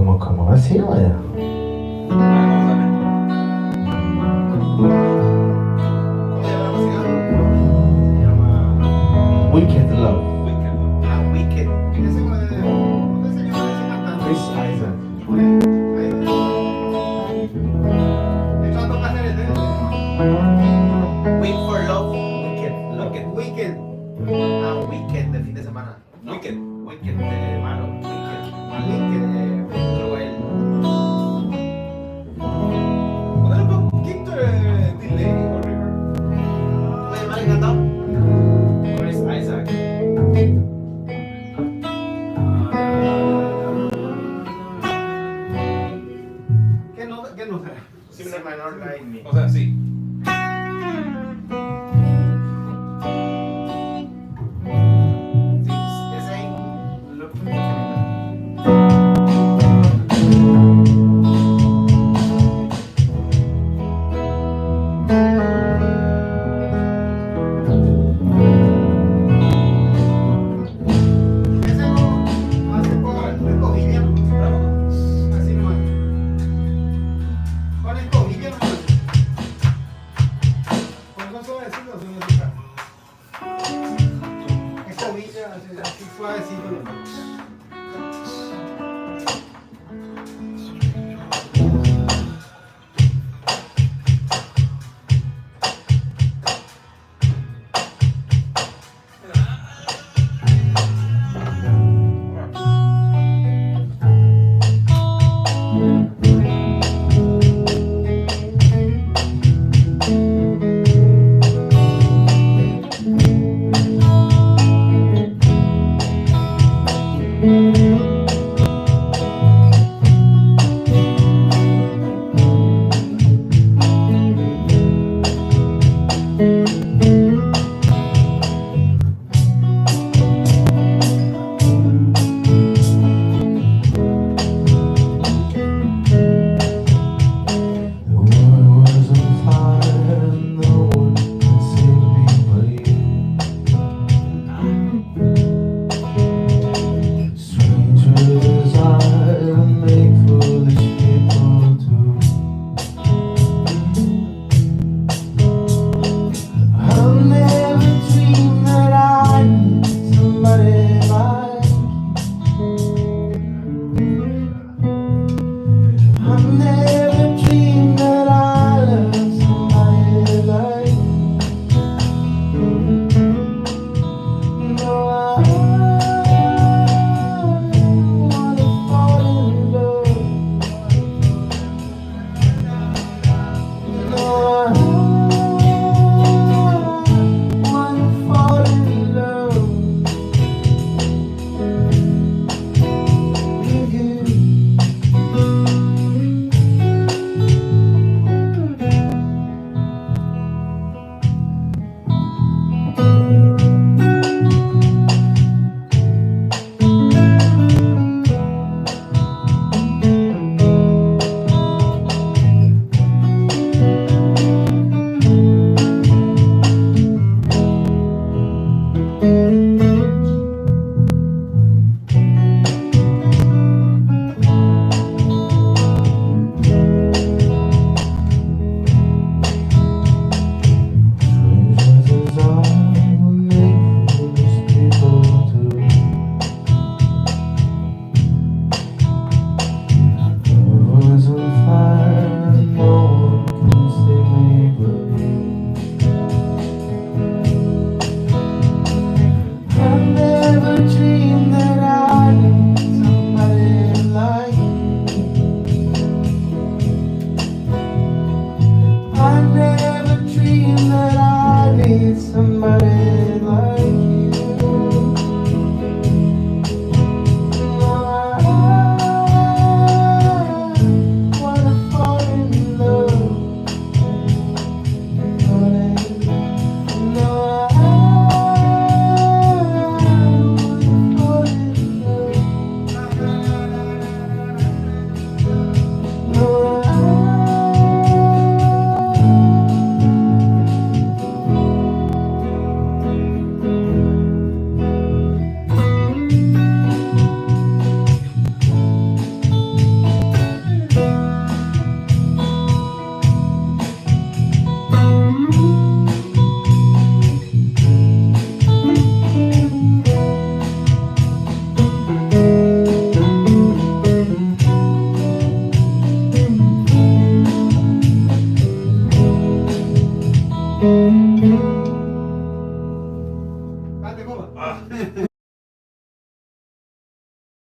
¿Cómo así, vaya? Wicked Love. Wicked. Ese fue de. ¿Cómo se llama ese cantante? Chris Isaac. Esto a tocar Wait for Love. Wicked. Wicked de fin de semana. Wicked de malo. Wicked de cruel. Poner un poquito de delay o reverb. Oye, mal encantado. Chris Isaac. ¿Qué nota? Sí, menor like me. O sea, sí. Ese ahí. Look.